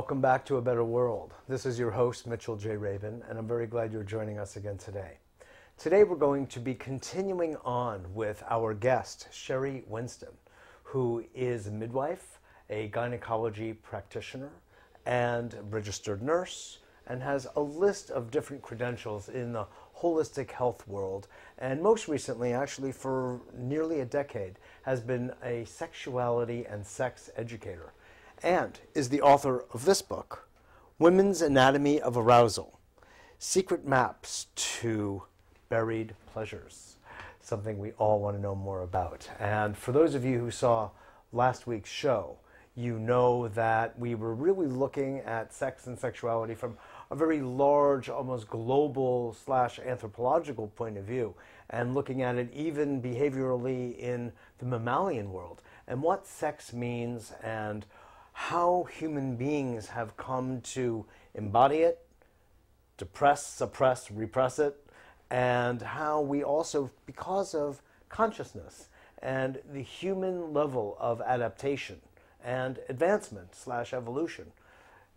Welcome back to A Better World. This is your host, Mitchell J. Rabin, and I'm very glad you're joining us again today. Today we're going to be continuing on with our guest, Sheri Winston, who is a midwife, a gynecology practitioner, and a registered nurse, and has a list of different credentials in the holistic health world, and most recently, actually for nearly a decade, has been a sexuality and sex educator, and is the author of this book, Women's Anatomy of Arousal, Secret Maps to Buried Pleasures, something we all want to know more about. And for those of you who saw last week's show, you know that we were really looking at sex and sexuality from a very large, almost global / anthropological point of view, and looking at it even behaviorally in the mammalian world, and what sex means and how human beings have come to embody it, depress, suppress, repress it, and how we also, because of consciousness and the human level of adaptation and advancement / evolution,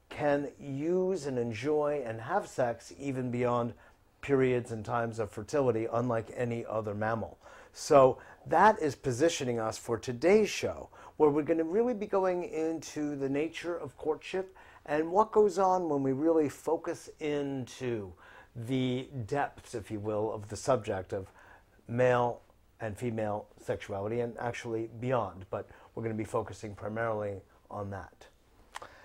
can use and enjoy and have sex even beyond periods and times of fertility, unlike any other mammal. So that is positioning us for today's show, where we're going to really be going into the nature of courtship and what goes on when we really focus into the depths, if you will, of the subject of male and female sexuality, and actually beyond. But we're going to be focusing primarily on that.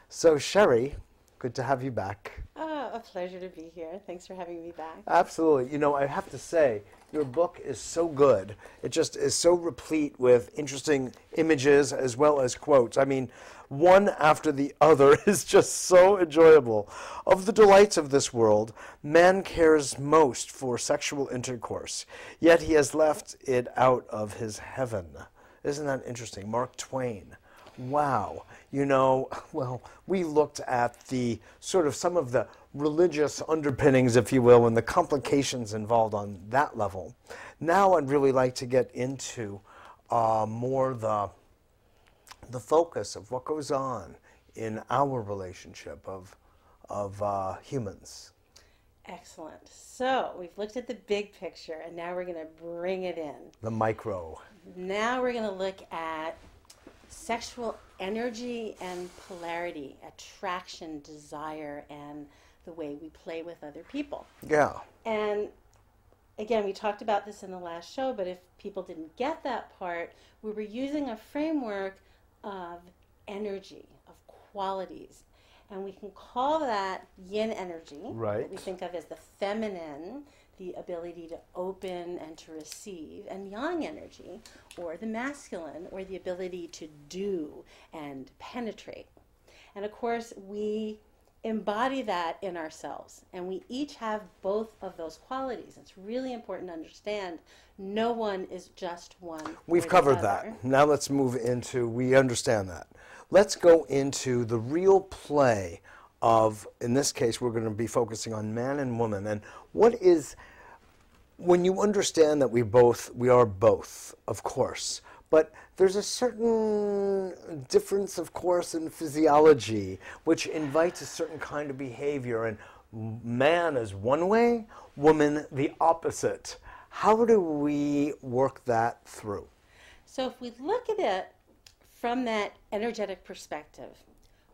So, Sheri, good to have you back. Oh, a pleasure to be here. Thanks for having me back. Absolutely. You know, I have to say, your book is so good. It just is so replete with interesting images as well as quotes. I mean, one after the other is just so enjoyable. Of the delights of this world, man cares most for sexual intercourse, yet he has left it out of his heaven. Isn't that interesting? Mark Twain. Wow. You know, well, we looked at the sort of some of the religious underpinnings, if you will, and the complications involved on that level. Now I'd really like to get into more the focus of what goes on in our relationship of humans. Excellent. So we've looked at the big picture, and now we're going to bring it in. The micro. Now we're going to look at sexual energy and polarity, attraction, desire, and the way we play with other people. Yeah. And again, we talked about this in the last show, but if people didn't get that part, we were using a framework of energy, of qualities. And we can call that yin energy, right, that we think of as the feminine, the ability to open and to receive, and yang energy, or the masculine, or the ability to do and penetrate. And of course, we embody that in ourselves, and we each have both of those qualities. It's really important to understand no one is just one. We've covered that. Now let's move into, we understand that. Let's go into the real play of, in this case, we're going to be focusing on man and woman. And what is, when you understand that we are both, of course, but there's a certain difference, of course, in physiology, which invites a certain kind of behavior. And man is one way, woman the opposite. How do we work that through? So if we look at it from that energetic perspective,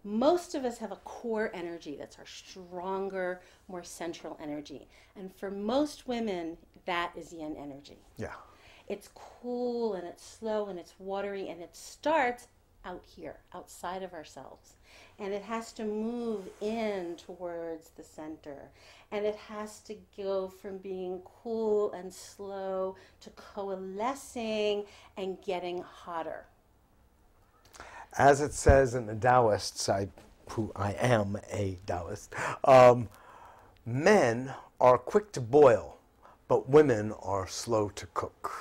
most of us have a core energy that's our stronger, more central energy. And for most women, that is yin energy. Yeah. It's cool and it's slow and it's watery, and it starts out here, outside of ourselves. And it has to move in towards the center. And it has to go from being cool and slow to coalescing and getting hotter. As it says in the Taoists, who I am a Taoist, men are quick to boil, but women are slow to cook.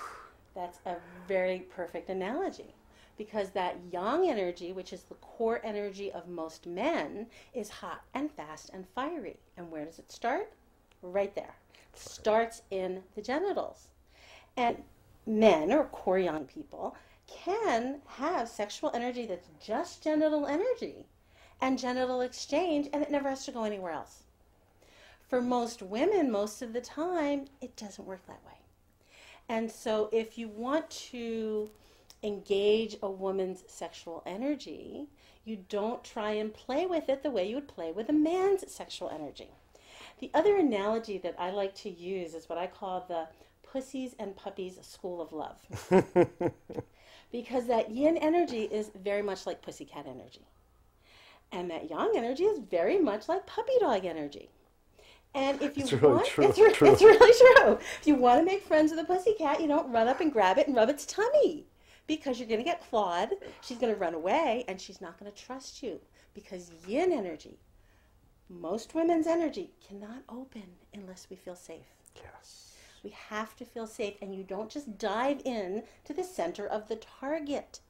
That's a very perfect analogy, because that yang energy, which is the core energy of most men, is hot and fast and fiery. And where does it start? Right there. It starts in the genitals. And men, or core yang people, can have sexual energy that's just genital energy. and genital exchange, and it never has to go anywhere else. For most women, most of the time, it doesn't work that way. And so if you want to engage a woman's sexual energy, you don't try and play with it the way you would play with a man's sexual energy. The other analogy that I like to use is what I call the pussies and puppies school of love. Because that yin energy is very much like pussycat energy. And that yang energy is very much like puppy dog energy. And if you it's really want, true. it's really true. If you want to make friends with a pussycat, you don't run up and grab it and rub its tummy, because you're going to get clawed. She's going to run away, and she's not going to trust you, because yin energy, most women's energy, cannot open unless we feel safe. Yes. We have to feel safe, and you don't just dive in to the center of the target.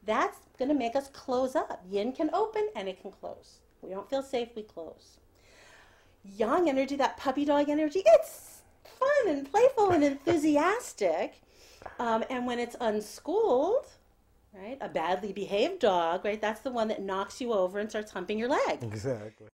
That's going to make us close up. Yin can open and it can close. We don't feel safe, we close. Yang energy, that puppy dog energy, it's fun and playful and enthusiastic. And when it's unschooled, right, a badly behaved dog, right, that's the one that knocks you over and starts humping your leg. Exactly.